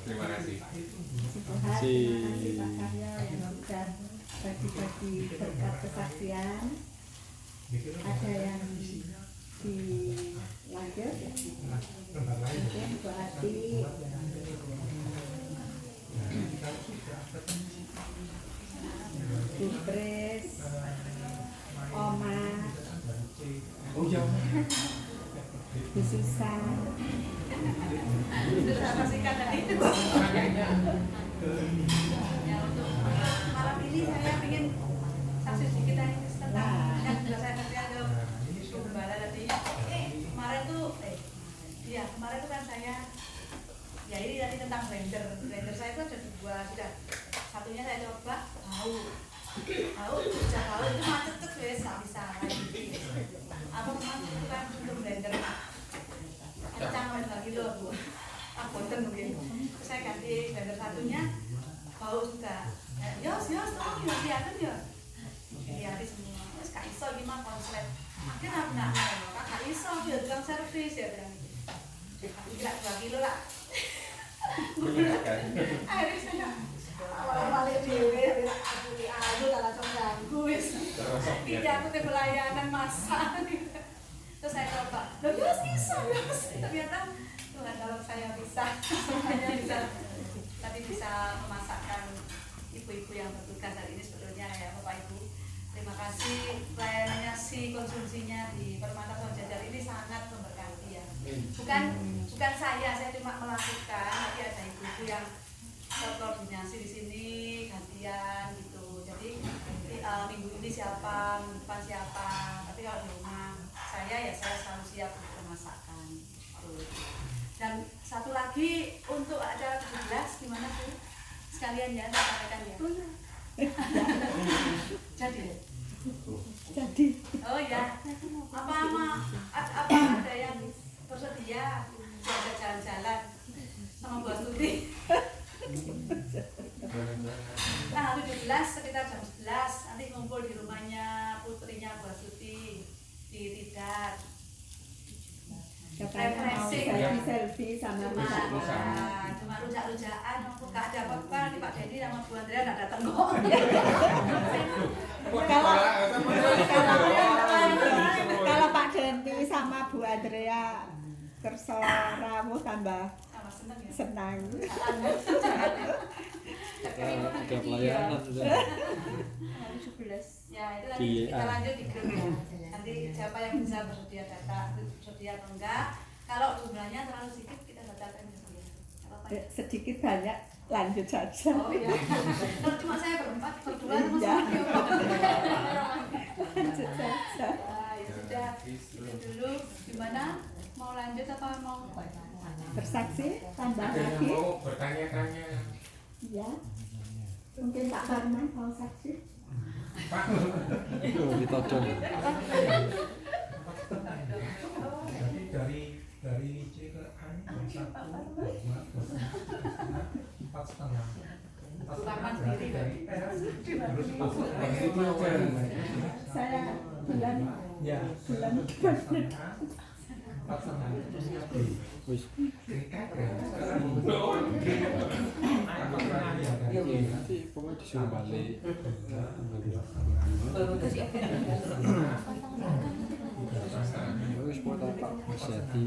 Terima kasih. Terima kasih Pak Karyo yang sudah bagi-bagi berkat kesaksian. Ada yang dilanjut, mungkin Bu Ati, Bu Pres, Oma, Bu Susan. Sudah pastikan tadi. Ya untuk malam ini saya ingin saksi sedikit tadi tentang yang sudah saya sampaikan ke Bu Gembala tadi. Kemarin tuh kemarin tuh kan saya ya ini tadi tentang blender saya itu ada dua, sudah satunya saya coba tahu itu macet tuh guys, nggak bisa lagi apa memang itu kan untuk blender kencang lagi loh Bu, boten mungkin saya ganti blender satunya bau juga yos tolong ya kelihatan ya dilihatin semua terus gak iso gimana konslet akhirnya gak iso ya tukang servis ya bilang kira 2 kilo lah akhirnya saya awal-awal dewe aduh tak langsung ganggu ini aku tuh pelayanan masak terus saya coba loh yos bisa ternyata Tuhan kalau saya bisa semuanya bisa tadi bisa memasakkan ibu-ibu yang bertugas hari ini sebetulnya ya Bapak Ibu. Terima kasih pelayanannya konsumsinya di Permata Jajar ini sangat memberkati ya. Bukan saya cuma melakukan, tapi ada ibu-ibu yang koordinasi di sini gantian gitu. Jadi minggu ini siapa, minggu depan siapa. Tapi kalau di rumah saya selalu siap untuk memasakkan. Dan satu lagi untuk acara 17 gimana Bu? Sekalian ya saya sampaikan ya. Jadi. Oh ya. Apa ada yang bersedia diajak jalan-jalan sama Bu Astuti? Nah 17 sekitar jam 11 nanti ngumpul di rumahnya putrinya Bu Astuti di Tidar. Refreshing ya, selfie sama cuma rujak-rujakan, nggak ada apa-apa nih Pak Dedi sama Bu Andrea nggak datang kok. Kalau Pak Dedi sama Bu Andrea tersoramu tambah senang. Ada pelayanan sudah. Ya itu nanti kita lanjut di grup ya. Nanti siapa yang bisa bersedia atau enggak. Kalau jumlahnya terlalu sedikit kita batalkan juga. Sedikit banyak lanjut saja. Oh ya. Kalau cuma saya berempat berdua sama lanjut saja. Ya sudah. Itu dulu gimana? Mau lanjut apa mau bersaksi tambah lagi? Mau bertanya-tanya. Ya. Mungkin Pak Farman mau saksi? Pak. Ditocok. Jadi dari C ke A 1, 2, 4 setengah. Dari R terus Saya bulan ya bulan 4 setengah. Wis. Nanti pokoknya disuruh balik. Wis foto Pak Jadi.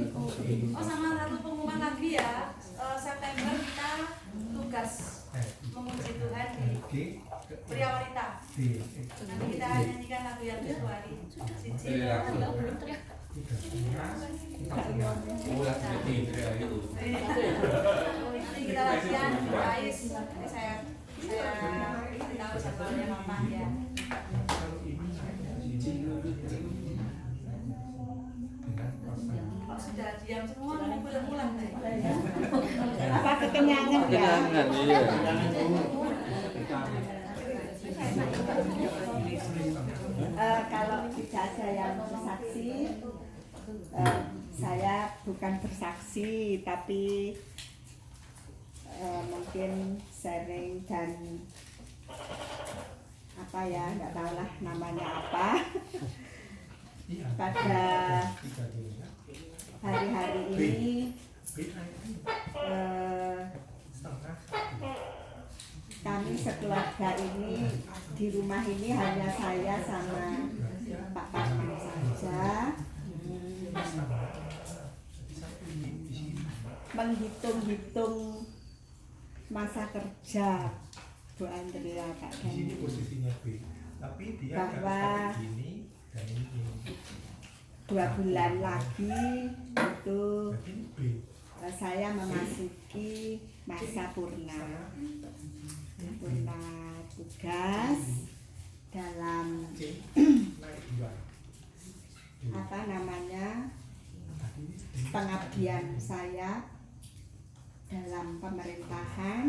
Oh sama satu pengumuman lagi ya, September kita tugas memuji Tuhan di Pria Wanita. Nanti kita nyanyikan lagu yang Februari. Nanti kita latihan guys. Nanti saya tahu jadwalnya Mama ya. Kok sudah diam semua mau pulang-pulang nih. apa kekenyangan ya? Kenangan iya. Kalau tidak ada yang bersaksi, saya bukan bersaksi tapi mungkin sharing dan apa ya, nggak tahu lah namanya apa. Pada hari-hari ini sekeluarga ini di rumah ini hanya saya sama Pak Parman saja. Menghitung-hitung masa kerja Bu Andrea Kak Di sini Dani posisinya B, tapi dia bahwa harus gini dan ini. 2 bulan lagi itu Jadi ini B. saya memasuki masa purna tugas dalam C naik 2. apa namanya pengabdian saya dalam pemerintahan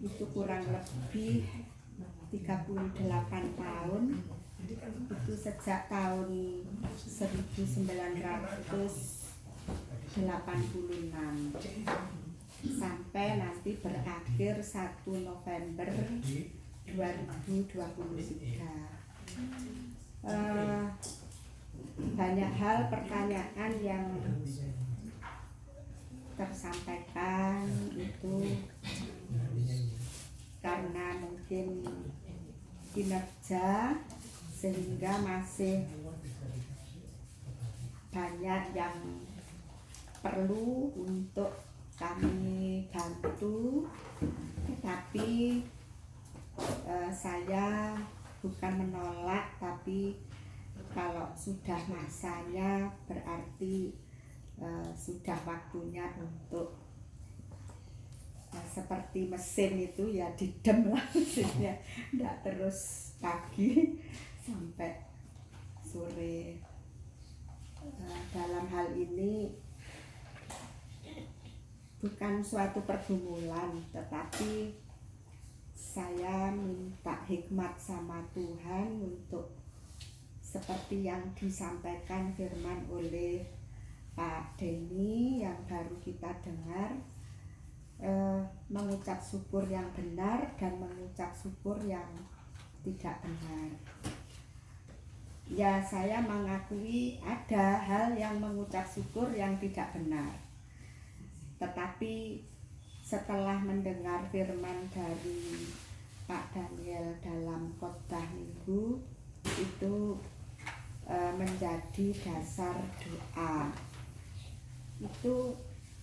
itu kurang lebih 38 tahun, itu sejak tahun 1986 sampai nanti berakhir 1 November 2023. Banyak hal pertanyaan yang tersampaikan itu karena mungkin kinerja sehingga masih banyak yang perlu untuk kami bantu, tetapi saya bukan menolak, tapi kalau sudah masanya berarti sudah waktunya untuk seperti mesin itu ya didem lah mesinnya, tidak terus pagi sampai sore. Dalam hal ini bukan suatu pergumulan, tetapi saya minta hikmat sama Tuhan untuk seperti yang disampaikan firman oleh Pak Denny yang baru kita dengar, mengucap syukur yang benar dan mengucap syukur yang tidak benar. Ya, saya mengakui ada hal yang mengucap syukur yang tidak benar, tetapi setelah mendengar firman dari Pak Daniel dalam khotbah minggu itu menjadi dasar doa. Itu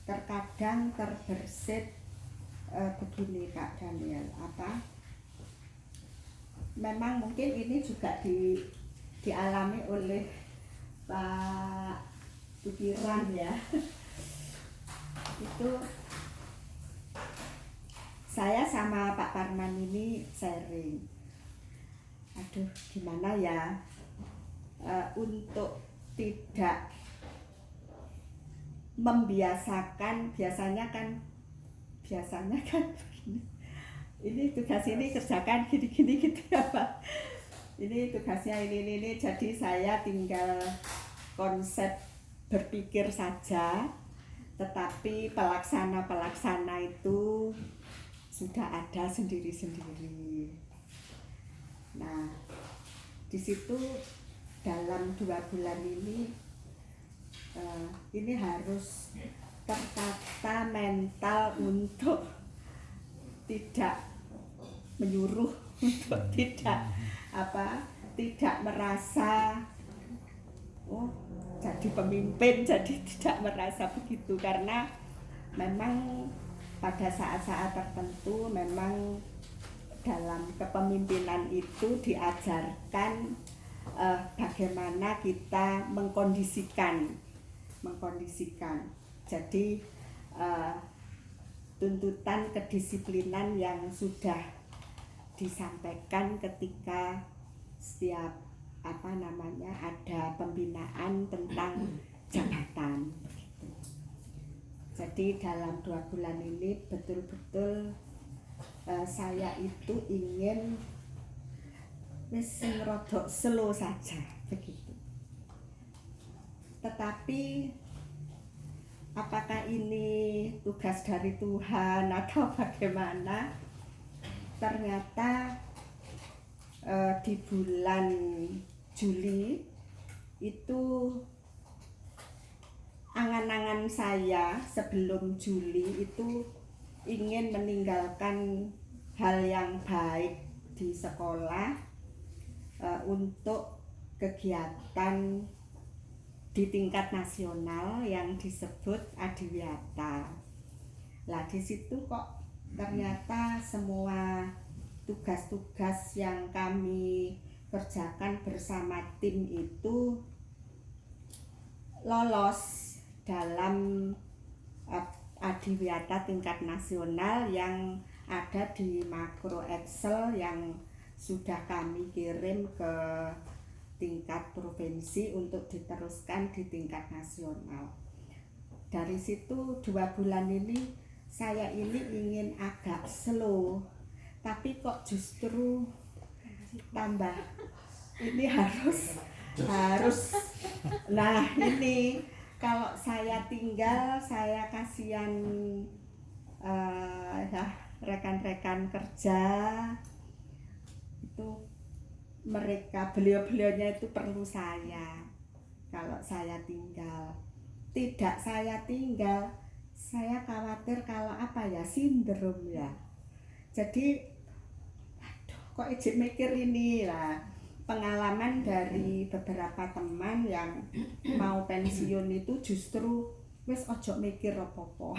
terkadang terbersit begini Kak Daniel, memang mungkin ini juga dialami oleh Pak Pikiran ya. Itu saya sama Pak Parman ini sharing, aduh gimana ya untuk tidak membiasakan, biasanya kan ini tugas ini kerjakan gini gitu ya Pak, ini tugasnya ini, jadi saya tinggal konsep berpikir saja, tetapi pelaksana itu sudah ada sendiri-sendiri. Nah, di situ dalam 2 bulan ini harus tertata mental untuk tidak menyuruh, untuk tidak merasa jadi pemimpin, jadi tidak merasa begitu, karena memang pada saat-saat tertentu memang dalam kepemimpinan itu diajarkan bagaimana kita mengkondisikan. Jadi tuntutan kedisiplinan yang sudah disampaikan ketika setiap ada pembinaan tentang jabatan. Jadi dalam 2 bulan ini betul-betul saya itu ingin rodok slow saja begitu. Tetapi apakah ini tugas dari Tuhan atau bagaimana? Ternyata di bulan Juli itu angan-angan saya sebelum Juli itu ingin meninggalkan hal yang baik di sekolah untuk kegiatan di tingkat nasional yang disebut Adiwiyata. Lah di situ kok ternyata semua tugas-tugas yang kami kerjakan bersama tim itu lolos dalam Adiwiyata tingkat nasional yang ada di makro Excel yang sudah kami kirim ke tingkat provinsi untuk diteruskan di tingkat nasional. Dari situ 2 bulan ini saya ini ingin agak slow, tapi kok justru tambah ini harus nah ini kalau saya tinggal saya kasihan rekan-rekan kerja itu mereka beliau-beliaunya itu perlu saya. Kalau saya tinggal, tidak saya tinggal, saya khawatir kalau sindrom ya. Jadi kok ijik mikir ini lah, pengalaman dari beberapa teman yang mau pensiun itu justru wis ojo mikir apa-apa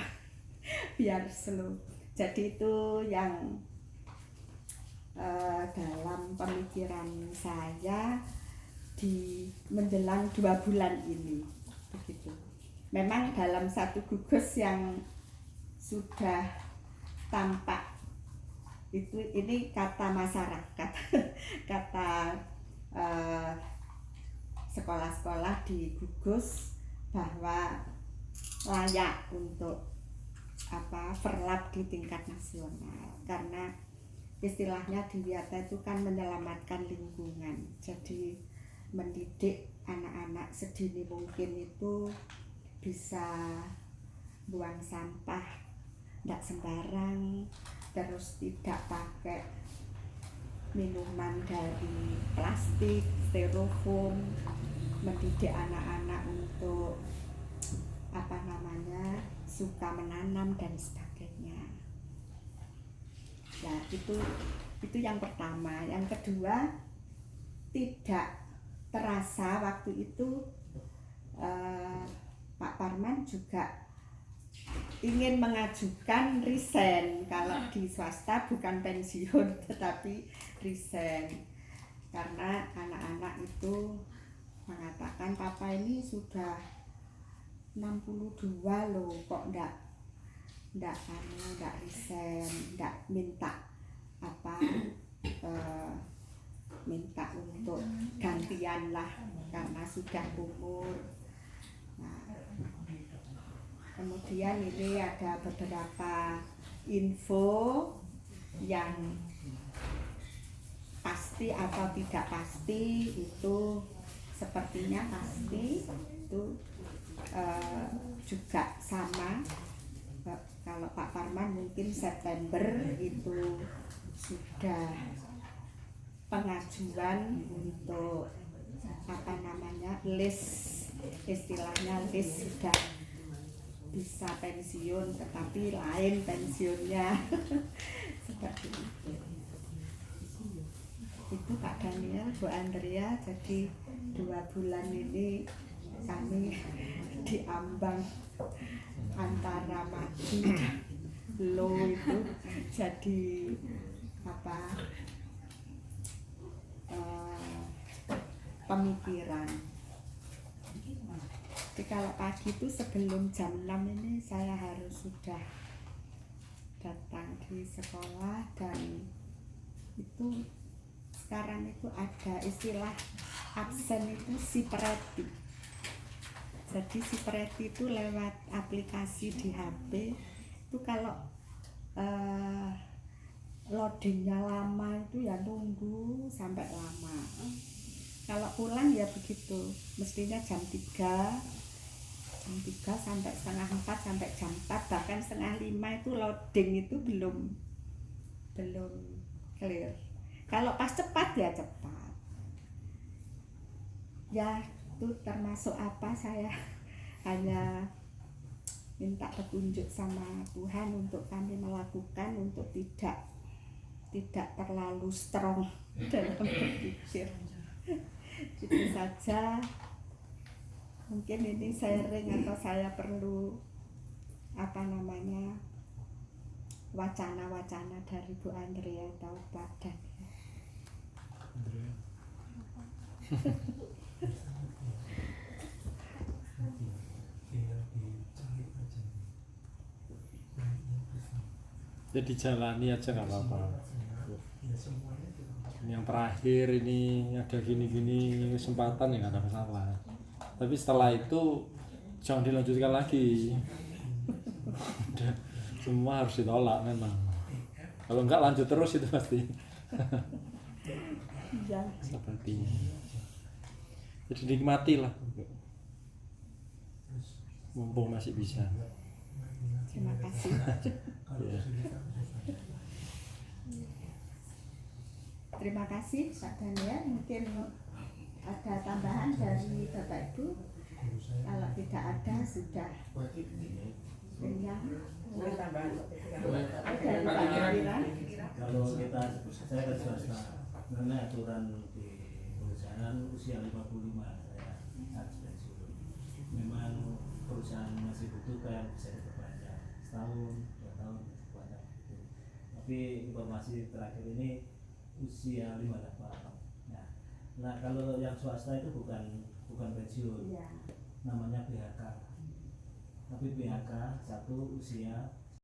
biar slow. Jadi itu yang dalam pemikiran saya di menjelang 2 bulan ini begitu. Memang dalam satu gugus yang sudah tampak itu ini kata masyarakat kata sekolah-sekolah di gugus bahwa layak untuk verlap di tingkat nasional karena istilahnya Adiwiyata itu kan menyelamatkan lingkungan. Jadi mendidik anak-anak sedini mungkin itu bisa buang sampah tidak sembarang, terus tidak pakai minuman dari plastik, styrofoam, mendidik anak-anak untuk suka menanam dan sebagainya. Nah, itu yang pertama. Yang kedua, tidak terasa waktu itu Pak Parman juga ingin mengajukan resign. Kalau di swasta bukan pensiun tetapi resign, karena anak-anak itu mengatakan papa ini sudah 62 loh, kok enggak resign, enggak minta minta untuk gantian lah karena sudah umur. Nah, kemudian ini ada beberapa info yang pasti atau tidak pasti, itu sepertinya pasti itu juga sama. Kalau Pak Parman mungkin September itu sudah pengajuan untuk list, istilahnya list sudah bisa pensiun, tetapi lain pensiunnya seperti itu. Itu Pak Daniel, Bu Andrea. Jadi 2 bulan ini kami diambang antara maju low itu jadi pemikiran. Jadi kalau pagi itu sebelum jam 6 ini saya harus sudah datang di sekolah, dan itu sekarang itu ada istilah absen itu sipreti. Jadi sipreti itu lewat aplikasi di HP itu, kalau loadingnya lama itu ya nunggu sampai lama. Kalau pulang ya begitu, mestinya jam 3 sampai setengah 4 sampai jam 4, bahkan setengah 5 itu loading itu belum clear. Kalau pas cepat ya cepat. Ya itu termasuk saya hanya minta petunjuk sama Tuhan untuk kami melakukan, untuk tidak tidak terlalu strong dalam berpikir. Itu saja. Mungkin ini sharing atau saya perlu wacana-wacana dari Bu Andrea atau Pak Daniel. Andrea. tinggal dicari aja. Ya dijalani aja nggak apa-apa. Ya semuanya kita Yang terakhir ini ada gini-gini kesempatan ya nggak ada masalah. Tapi setelah itu jangan dilanjutkan lagi. Udah, semua harus ditolak memang. Kalau enggak lanjut terus itu pasti. Ya, Sepertinya. Jadi nikmati lah. Mumpung masih bisa. terima kasih. kalau Ya. kesulitan Terima kasih Pak Daniel. Mungkin ada tambahan dari Bapak Ibu. guru saya Kalau tidak ada sudah kenyang. Boleh tambahan. Dari Pak Pikiran. Kalau kita saya ke swasta mengenai aturan di perusahaan usia 55 saya harus pensiun. Memang perusahaan masih butuhkan bisa diperpanjang setahun 2 tahun banyak gitu. Tapi informasi terakhir ini usia 58. Nah kalau yang swasta itu bukan pensiun, Iya. namanya BHK. Tapi BHK satu usia